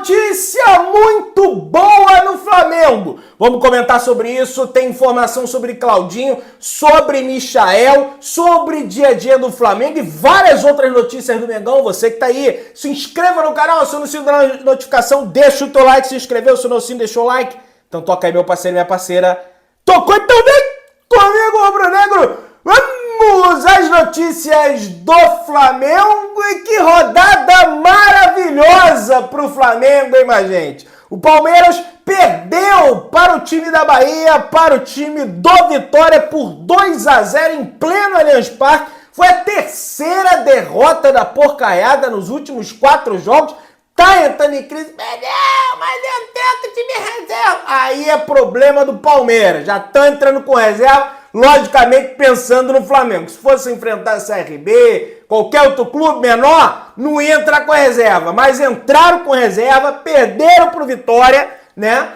notícia muito boa no Flamengo. Vamos comentar sobre isso, tem informação sobre Claudinho, sobre Michael, sobre dia a dia do Flamengo e várias outras notícias do Mengão. Você que tá aí, se inscreva no canal, aciona o sininho da notificação, deixa o teu like, se inscreveu, se não, deixou o like. Então toca aí, meu parceiro e minha parceira. Tocou, então vem comigo, rubro-negro. Vamos às notícias do Flamengo e que rodada maravilhosa pro Flamengo, hein, minha gente? O Palmeiras perdeu para o time da Bahia, para o time do Vitória por 2-0 em pleno Allianz Parque. Foi a terceira derrota da porcaiada nos últimos 4 jogos. Tá entrando em crise, mas entra o time reserva. Aí é problema do Palmeiras, já tá entrando com reserva, logicamente pensando no Flamengo. Se fosse enfrentar a CRB, qualquer outro clube menor, não ia entrar com reserva. Mas entraram com reserva, perderam pro Vitória, né?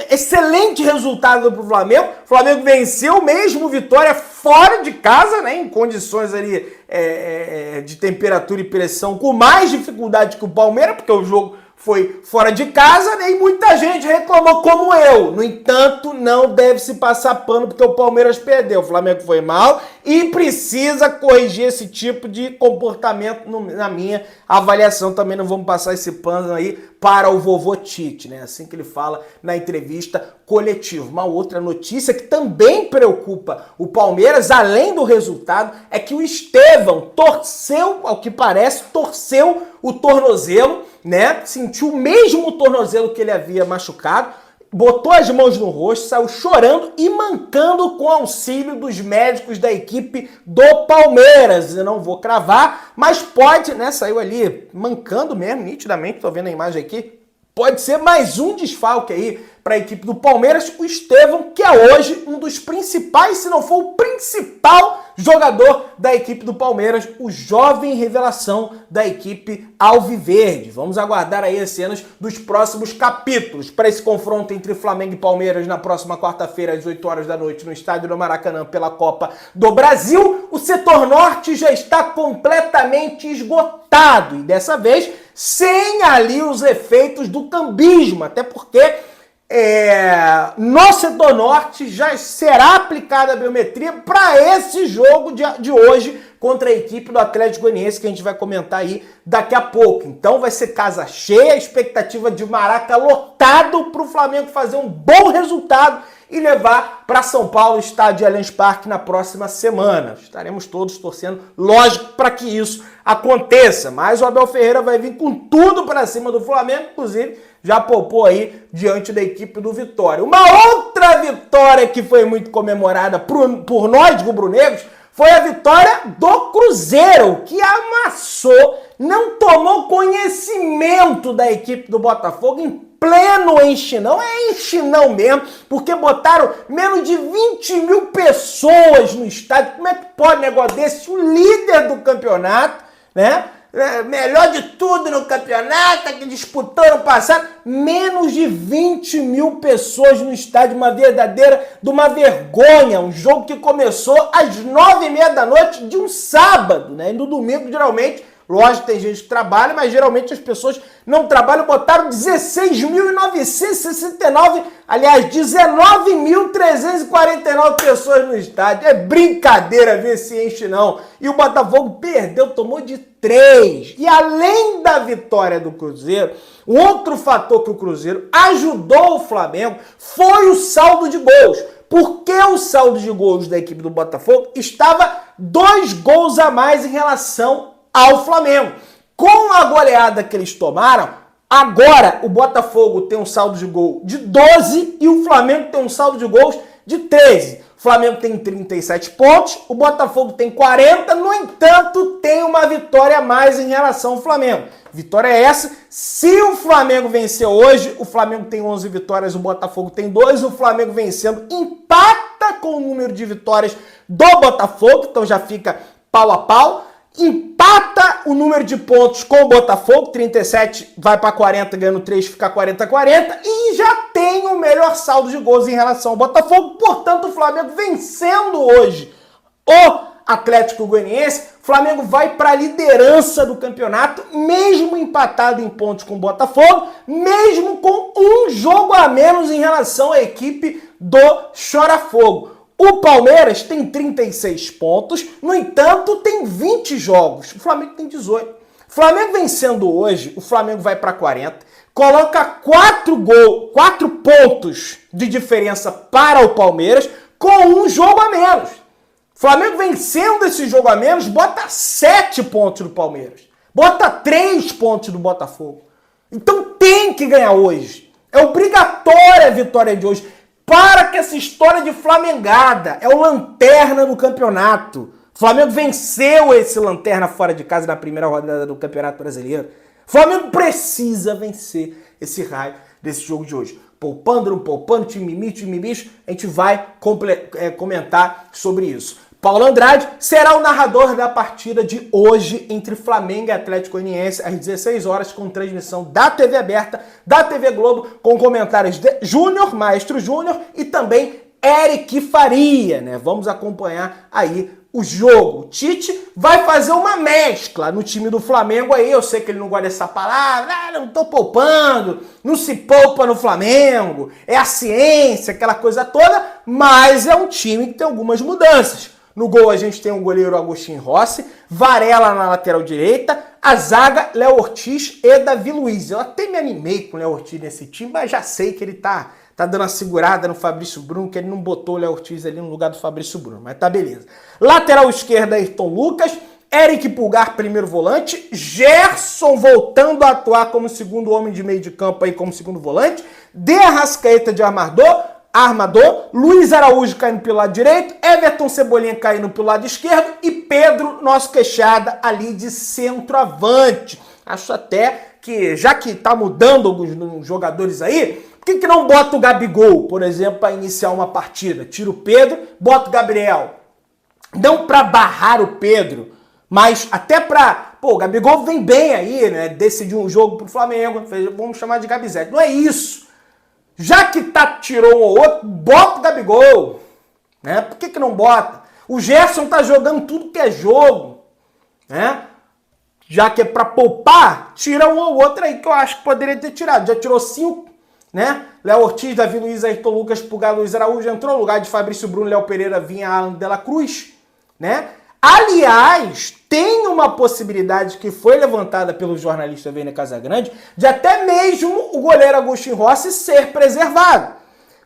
Excelente resultado pro Flamengo. O Flamengo venceu mesmo o Vitória fora de casa, né? Em condições ali de temperatura e pressão com mais dificuldade que o Palmeiras, porque o jogo foi fora de casa, né? E muita gente reclamou como eu. No entanto, não deve se passar pano porque o Palmeiras perdeu. O Flamengo foi mal e precisa corrigir esse tipo de comportamento na minha avaliação. Também não vamos passar esse pano aí para o vovô Tite, né? Assim que ele fala na entrevista coletiva. Uma outra notícia que também preocupa o Palmeiras, além do resultado, é que o Estevão torceu, ao que parece, torceu o tornozelo, né? Sentiu o mesmo tornozelo que ele havia machucado, botou as mãos no rosto, saiu chorando e mancando com auxílio dos médicos da equipe do Palmeiras. Eu não vou cravar, mas pode, né? Saiu ali mancando mesmo, nitidamente, tô vendo a imagem aqui. Pode ser mais um desfalque aí para a equipe do Palmeiras, o Estevão, que é hoje um dos principais, se não for o principal jogador da equipe do Palmeiras, o jovem revelação da equipe alviverde. Vamos aguardar aí as cenas dos próximos capítulos para esse confronto entre Flamengo e Palmeiras na próxima quarta-feira às 8 horas da noite no estádio do Maracanã pela Copa do Brasil. O setor norte já está completamente esgotado e dessa vez sem ali os efeitos do cambismo, até porque no setor norte já será aplicada a biometria para esse jogo de hoje contra a equipe do Atlético Goianiense, que a gente vai comentar aí daqui a pouco. Então vai ser casa cheia, a expectativa de Maraca lotado para o Flamengo fazer um bom resultado e levar para São Paulo o estádio Allianz Parque na próxima semana. Estaremos todos torcendo, lógico, para que isso aconteça. Mas o Abel Ferreira vai vir com tudo para cima do Flamengo, inclusive já poupou aí diante da equipe do Vitória. Uma outra vitória que foi muito comemorada por nós, rubro-negros, foi a vitória do Cruzeiro, que amassou, não tomou conhecimento da equipe do Botafogo em pleno enxinão. É enxinão mesmo, porque botaram menos de 20 mil pessoas no estádio. Como é que pode um negócio desse? O líder do campeonato, né? Melhor de tudo no campeonato, que disputou no passado, menos de 20 mil pessoas no estádio, uma verdadeira de uma vergonha, um jogo que começou às 9h30 da noite de um sábado, né? E no domingo, geralmente, lógico, tem gente que trabalha, mas geralmente as pessoas não trabalham, botaram 16.969, aliás, 19.349 pessoas no estádio. É brincadeira ver se enche, não. E o Botafogo perdeu, tomou de 3. E além da vitória do Cruzeiro, um outro fator que o Cruzeiro ajudou o Flamengo foi o saldo de gols. Porque o saldo de gols da equipe do Botafogo estava 2 gols a mais em relação ao Flamengo. Com a goleada que eles tomaram, agora o Botafogo tem um saldo de gol de 12 e o Flamengo tem um saldo de gols de 13. O Flamengo tem 37 pontos, o Botafogo tem 40, no entanto, tem uma vitória a mais em relação ao Flamengo. Vitória é essa, se o Flamengo vencer hoje, o Flamengo tem 11 vitórias, o Botafogo tem 2, o Flamengo vencendo empata com o número de vitórias do Botafogo, então já fica pau a pau. Empata o número de pontos com o Botafogo, 37 vai para 40, ganhando 3, fica 40-40, e já tem o melhor saldo de gols em relação ao Botafogo. Portanto, o Flamengo vencendo hoje o Atlético Goianiense Flamengo vai para a liderança do campeonato, mesmo empatado em pontos com o Botafogo, mesmo com um jogo a menos em relação à equipe do Chora-Fogo. O Palmeiras tem 36 pontos, no entanto, tem 20 jogos. O Flamengo tem 18. O Flamengo vencendo hoje, o Flamengo vai para 40, coloca 4 pontos de diferença para o Palmeiras com um jogo a menos. O Flamengo vencendo esse jogo a menos, bota 7 pontos do Palmeiras. Bota 3 pontos do Botafogo. Então tem que ganhar hoje. É obrigatória a vitória de hoje. Para que essa história de flamengada. É o lanterna no campeonato. O Flamengo venceu esse lanterna fora de casa na primeira rodada do Campeonato Brasileiro. O Flamengo precisa vencer esse raio desse jogo de hoje. Poupando, não poupando, time bicho, a gente vai comentar sobre isso. Paulo Andrade será o narrador da partida de hoje entre Flamengo e Atlético Goianiense às 16 horas com transmissão da TV aberta, da TV Globo, com comentários de Júnior, Maestro Júnior e também Eric Faria, né? Vamos acompanhar aí o jogo. O Tite vai fazer uma mescla no time do Flamengo aí, eu sei que ele não gosta dessa palavra, não tô poupando, não se poupa no Flamengo, é a ciência, aquela coisa toda, mas é um time que tem algumas mudanças. No gol a gente tem o goleiro Agostinho Rossi, Varela na lateral direita, a zaga Léo Ortiz e Davi Luiz. Eu até me animei com o Léo Ortiz nesse time, mas já sei que ele tá dando uma segurada no Fabrício Bruno, que ele não botou o Léo Ortiz ali no lugar do Fabrício Bruno, mas tá beleza. Lateral esquerda, Ayrton Lucas, Eric Pulgar, primeiro volante, Gerson voltando a atuar como segundo homem de meio de campo aí, como segundo volante, De Arrascaeta de armador, Luiz Araújo caindo pelo lado direito, Everton Cebolinha caindo pelo lado esquerdo e Pedro, nosso queixada, ali de centroavante. Acho até que, já que tá mudando alguns jogadores aí, por que não bota o Gabigol, por exemplo, para iniciar uma partida? Tira o Pedro, bota o Gabriel. Não para barrar o Pedro, mas até para... Pô, o Gabigol vem bem aí, né? Decidiu um jogo pro Flamengo, vamos chamar de Gabizete. Não é isso. Já que tirou um ou outro, bota o Gabigol. Né? Por que não bota? O Gerson tá jogando tudo que é jogo. Né? Já que é pra poupar, tira um ou outro aí que eu acho que poderia ter tirado. Já tirou 5, né? Léo Ortiz, Davi Luiz, Ayrton Lucas, Pulgar, Luiz Araújo entrou no lugar de Fabrício Bruno, Léo Pereira, Vinha, Alan de la Cruz. Né? Aliás, tem uma possibilidade que foi levantada pelo jornalista Vene Casagrande de até mesmo o goleiro Agostinho Rossi ser preservado.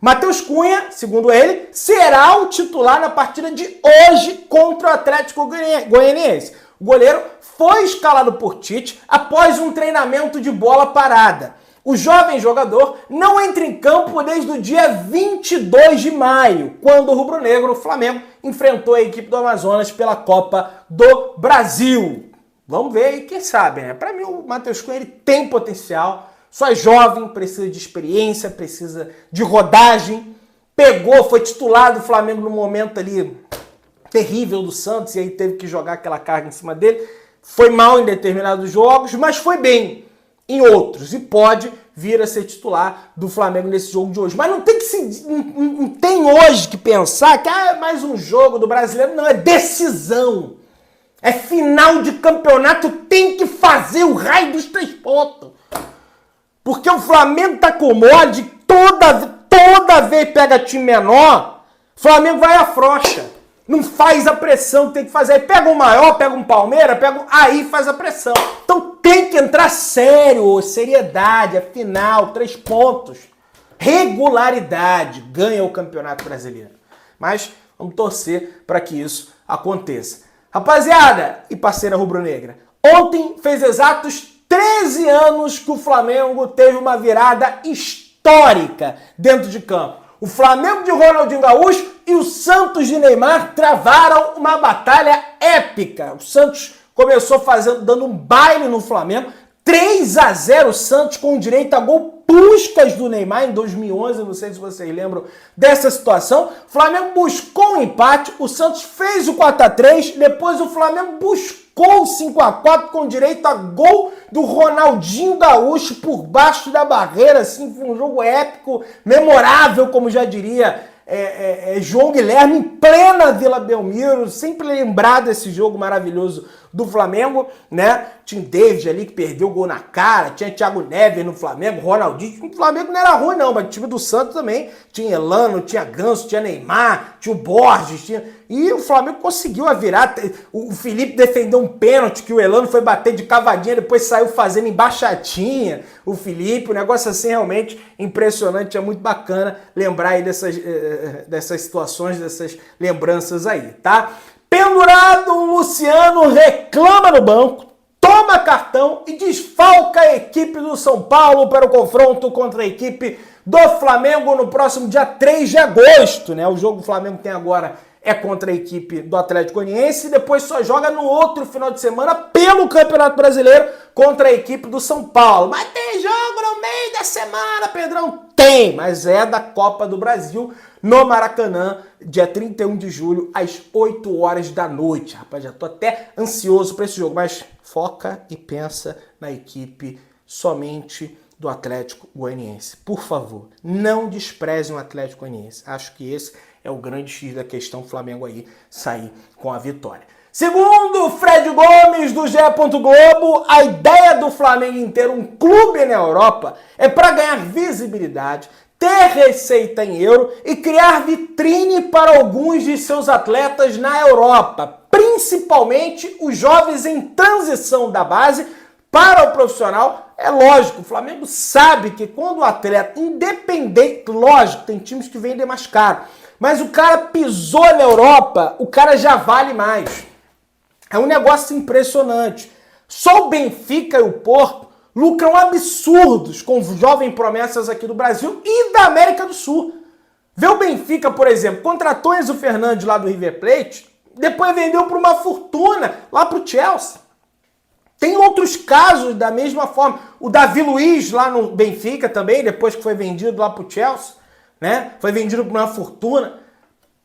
Matheus Cunha, segundo ele, será o titular na partida de hoje contra o Atlético Goianiense. O goleiro foi escalado por Tite após um treinamento de bola parada. O jovem jogador não entra em campo desde o dia 22 de maio, quando o rubro-negro, o Flamengo, enfrentou a equipe do Amazonas pela Copa do Brasil. Vamos ver aí, quem sabe, né? Para mim, o Matheus Cunha ele tem potencial, só é jovem, precisa de experiência, precisa de rodagem. Foi titular do Flamengo no momento ali terrível do Santos, e aí teve que jogar aquela carga em cima dele. Foi mal em determinados jogos, mas foi bem em outros, e pode vir a ser titular do Flamengo nesse jogo de hoje. Mas não tem hoje que pensar que é mais um jogo do Brasileiro. Não, é decisão. É final de campeonato, tem que fazer o raio dos 3 pontos. Porque o Flamengo tá com mode, toda vez pega time menor, o Flamengo vai afrouxa. Não faz a pressão que tem que fazer. Aí pega um maior, pega um Palmeiras, aí faz a pressão. Então tem que entrar sério, seriedade, afinal, 3 pontos. Regularidade, ganha o Campeonato Brasileiro. Mas vamos torcer para que isso aconteça. Rapaziada e parceira rubro-negra, ontem fez exatos 13 anos que o Flamengo teve uma virada histórica dentro de campo. O Flamengo de Ronaldinho Gaúcho e o Santos de Neymar travaram uma batalha épica. O Santos começou dando um baile no Flamengo. 3-0 o Santos com direito a gol Puskas do Neymar em 2011. Não sei se vocês lembram dessa situação. O Flamengo buscou um empate. O Santos fez o 4-3. Depois o Flamengo buscou o 5-4 com direito a gol do Ronaldinho Gaúcho por baixo da barreira. Assim, foi um jogo épico, memorável, como já diria João Guilherme em plena Vila Belmiro, sempre lembrar desse jogo maravilhoso do Flamengo, né? Tinha David ali que perdeu o gol na cara, tinha Thiago Neves no Flamengo, Ronaldinho. O Flamengo não era ruim não, mas o time do Santos também tinha Elano, tinha Ganso, tinha Neymar, tinha o Borges, e o Flamengo conseguiu a virar. O Felipe defendeu um pênalti que o Elano foi bater de cavadinha, depois saiu fazendo embaixadinha. O Felipe, um negócio assim realmente impressionante, é muito bacana lembrar aí dessas situações, dessas lembranças aí, tá? Pendurado, o Luciano reclama no banco, toma cartão e desfalca a equipe do São Paulo para o confronto contra a equipe do Flamengo no próximo dia 3 de agosto, né? O jogo do Flamengo tem agora é contra a equipe do Atlético Goianiense e depois só joga no outro final de semana pelo Campeonato Brasileiro contra a equipe do São Paulo. Mas tem jogo no meio da semana, Pedrão? Tem, mas é da Copa do Brasil no Maracanã, dia 31 de julho, às 8 horas da noite. Rapaz, já tô até ansioso para esse jogo, mas foca e pensa na equipe somente do Atlético Goianiense. Por favor, não desprezem o Atlético Goianiense. Acho que esse é o grande X da questão, o Flamengo aí sair com a vitória. Segundo Fred Gomes, do GE. Globo, a ideia do Flamengo em ter um clube na Europa é para ganhar visibilidade, ter receita em euro e criar vitrine para alguns de seus atletas na Europa, principalmente os jovens em transição da base para o profissional. É lógico, o Flamengo sabe que quando o atleta independente, lógico, tem times que vendem mais caro, mas o cara pisou na Europa, o cara já vale mais. É um negócio impressionante. Só o Benfica e o Porto lucram absurdos com jovens promessas aqui do Brasil e da América do Sul. Vê o Benfica, por exemplo, contratou Enzo Fernandes lá do River Plate, depois vendeu por uma fortuna lá pro Chelsea. Tem outros casos da mesma forma. O Davi Luiz lá no Benfica também, depois que foi vendido lá pro Chelsea, né? Foi vendido por uma fortuna.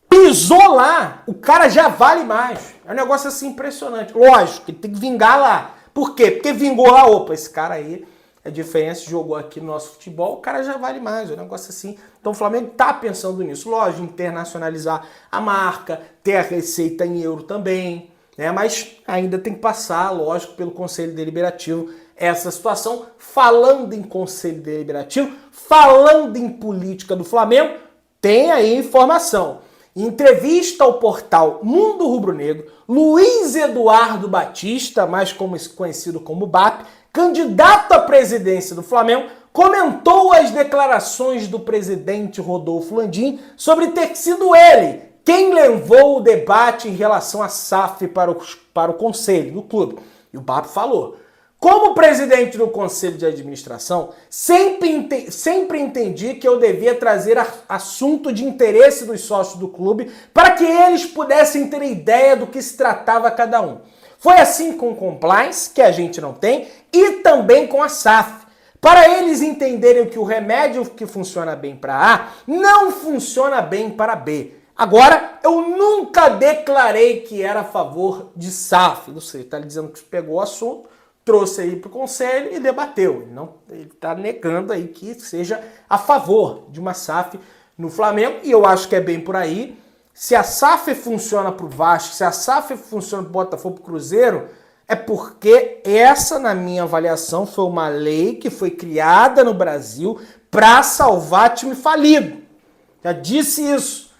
Pisou lá, o cara já vale mais. É um negócio assim impressionante. Lógico, ele tem que vingar lá. Por quê? Porque vingou lá, opa, esse cara aí, a diferença, jogou aqui no nosso futebol, o cara já vale mais. É um negócio assim. Então o Flamengo tá pensando nisso. Lógico, internacionalizar a marca, ter a receita em euro também, né? Mas ainda tem que passar, lógico, pelo Conselho Deliberativo essa situação. Falando em Conselho Deliberativo, falando em política do Flamengo, tem aí informação. Em entrevista ao portal Mundo Rubro-Negro, Luiz Eduardo Batista, mais conhecido como BAP, candidato à presidência do Flamengo, comentou as declarações do presidente Rodolfo Landim sobre ter sido ele quem levou o debate em relação à SAF para o conselho do clube. E o BAP falou: como presidente do conselho de administração, sempre entendi que eu devia trazer assunto de interesse dos sócios do clube para que eles pudessem ter ideia do que se tratava cada um. Foi assim com o compliance, que a gente não tem, e também com a SAF. Para eles entenderem que o remédio que funciona bem para A não funciona bem para B. Agora, eu nunca declarei que era a favor de SAF. Não sei, está dizendo que pegou o assunto, trouxe aí para o conselho e debateu. Ele está negando aí que seja a favor de uma SAF no Flamengo, e eu acho que é bem por aí. Se a SAF funciona para o Vasco, se a SAF funciona para o Botafogo, para o Cruzeiro, é porque essa, na minha avaliação, foi uma lei que foi criada no Brasil para salvar time falido. Já disse isso.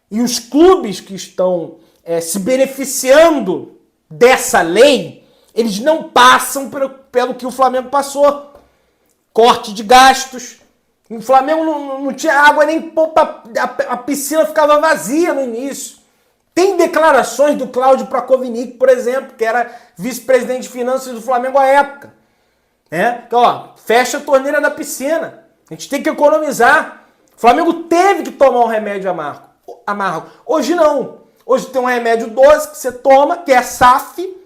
E os clubes que estão se beneficiando dessa lei, eles não passam pelo que o Flamengo passou. Corte de gastos. O Flamengo não tinha água nem a piscina ficava vazia no início. Tem declarações do Cláudio Prakovinik, por exemplo, que era vice-presidente de finanças do Flamengo à época. Então, ó, fecha a torneira da piscina. A gente tem que economizar. O Flamengo teve que tomar um remédio amargo. Hoje não. Hoje tem um remédio doce que você toma, que é SAF,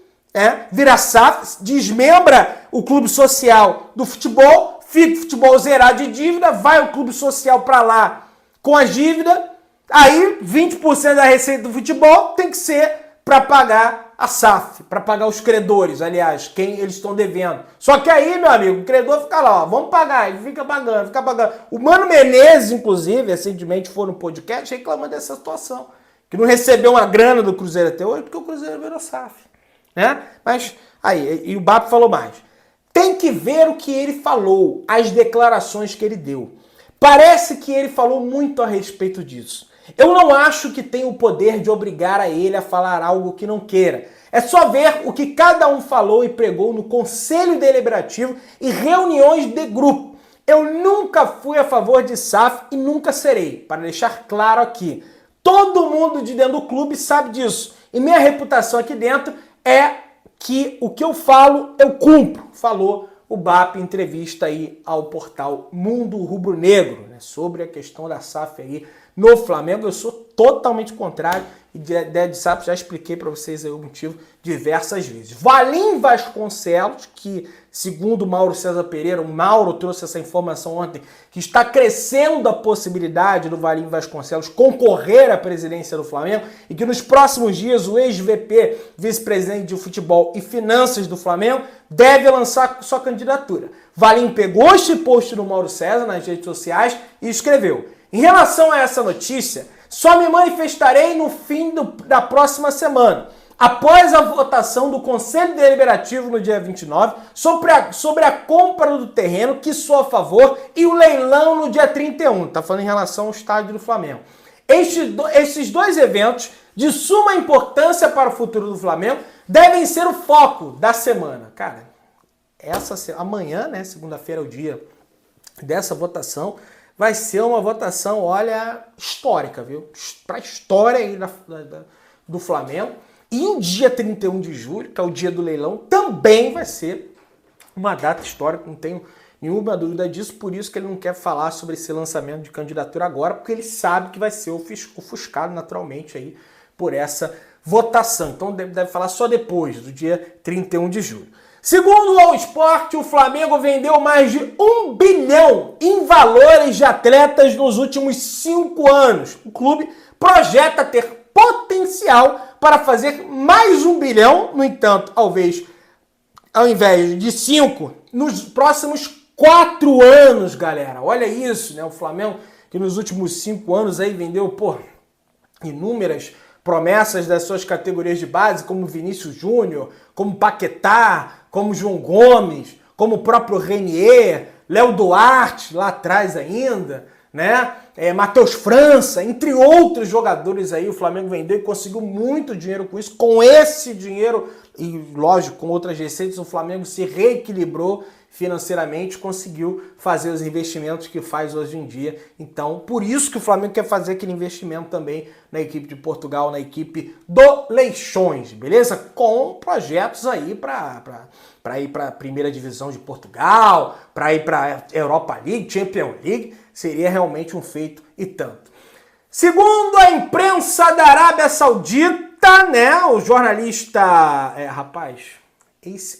vira SAF, desmembra o clube social do futebol, fica o futebol zerado de dívida, vai o clube social para lá com a dívida, aí 20% da receita do futebol tem que ser para pagar a SAF, para pagar os credores, aliás, quem eles estão devendo. Só que aí, meu amigo, o credor fica lá, ó, vamos pagar, ele fica pagando, fica pagando. O Mano Menezes, inclusive, recentemente foi no podcast reclamando dessa situação, que não recebeu uma grana do Cruzeiro até hoje, porque o Cruzeiro virou SAF, né? Mas, aí, e o BAP falou mais. Tem que ver o que ele falou, as declarações que ele deu. Parece que ele falou muito a respeito disso. Eu não acho que tem o poder de obrigar a ele a falar algo que não queira. É só ver o que cada um falou e pregou no Conselho Deliberativo e reuniões de grupo. Eu nunca fui a favor de SAF e nunca serei, para deixar claro aqui. Todo mundo de dentro do clube sabe disso. E minha reputação aqui dentro é que o que eu falo, eu cumpro, falou o BAP em entrevista aí ao portal Mundo Rubro Negro, né, sobre a questão da SAF aí no Flamengo. Eu sou totalmente contrário e de ideia de SAF já expliquei para vocês aí o motivo diversas vezes. Valim Vasconcelos, que segundo Mauro César Pereira, o Mauro trouxe essa informação ontem, que está crescendo a possibilidade do Valim Vasconcelos concorrer à presidência do Flamengo e que nos próximos dias o ex-VP, vice-presidente de futebol e finanças do Flamengo, deve lançar sua candidatura. Valim pegou este post do Mauro César nas redes sociais e escreveu: em relação a essa notícia, só me manifestarei no fim da próxima semana, após a votação do Conselho Deliberativo no dia 29, sobre a compra do terreno, que sou a favor, e o leilão no dia 31. Tá falando em relação ao estádio do Flamengo. Esses dois eventos, de suma importância para o futuro do Flamengo, devem ser o foco da semana. Cara, amanhã, né, segunda-feira é o dia dessa votação, vai ser uma votação, olha, histórica, viu? Para a história aí do Flamengo. E o dia 31 de julho, que é o dia do leilão, também vai ser uma data histórica, não tenho nenhuma dúvida disso, por isso que ele não quer falar sobre esse lançamento de candidatura agora, porque ele sabe que vai ser ofuscado naturalmente aí por essa votação. Então deve falar só depois do dia 31 de julho. Segundo o All Sport, o Flamengo vendeu mais de 1 bilhão em valores de atletas nos últimos 5 anos. O clube projeta ter potencial para fazer mais 1 bilhão, no entanto, ao invés de 5, nos próximos 4 anos, galera. Olha isso, né? O Flamengo que nos últimos 5 anos aí vendeu, inúmeras promessas das suas categorias de base, como Vinícius Júnior, como Paquetá, como João Gomes, como o próprio Renier, Léo Duarte, lá atrás ainda, né? Matheus França, entre outros jogadores aí, o Flamengo vendeu e conseguiu muito dinheiro com isso. Com esse dinheiro, e lógico, com outras receitas, o Flamengo se reequilibrou financeiramente, conseguiu fazer os investimentos que faz hoje em dia. Então, por isso que o Flamengo quer fazer aquele investimento também na equipe de Portugal, na equipe do Leixões, beleza? Com projetos aí para ir para a primeira divisão de Portugal, para ir para a Europa League, Champions League, seria realmente um feito e tanto. Segundo a imprensa da Arábia Saudita, né, o jornalista,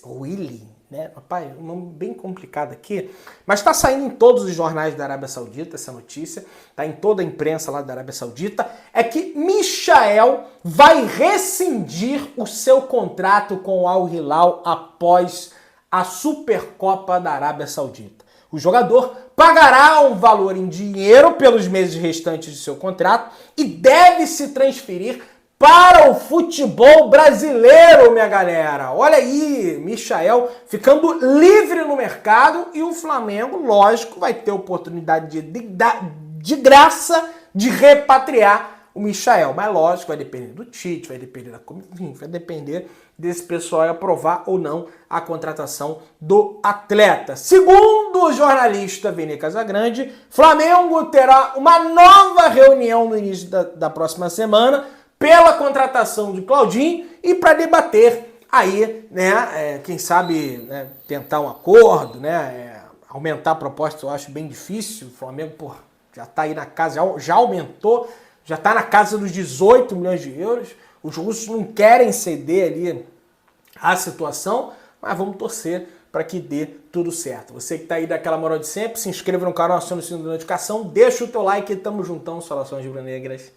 Willy, né? Rapaz, um nome bem complicado aqui, mas está saindo em todos os jornais da Arábia Saudita essa notícia, tá em toda a imprensa lá da Arábia Saudita, é que Michael vai rescindir o seu contrato com o Al Hilal após a Supercopa da Arábia Saudita. O jogador pagará um valor em dinheiro pelos meses restantes de seu contrato e deve se transferir para o futebol brasileiro, minha galera. Olha aí, Michael ficando livre no mercado e o Flamengo, lógico, vai ter oportunidade de graça de repatriar o Michael. Mas lógico, vai depender do Tite, vai depender vai depender desse pessoal aprovar ou não a contratação do atleta. Segundo o jornalista Vini Casagrande, Flamengo terá uma nova reunião no início da próxima semana pela contratação de Claudinho e para debater aí, né, quem sabe, né, tentar um acordo, né, aumentar a proposta eu acho bem difícil. O Flamengo, já está aí na casa, já aumentou, já está na casa dos 18 milhões de euros. Os russos não querem ceder ali a situação, mas vamos torcer para que dê tudo certo. Você que está aí daquela moral de sempre, se inscreva no canal, acione o sininho da notificação, deixa o teu like e tamo juntão, saudações rubro-negras.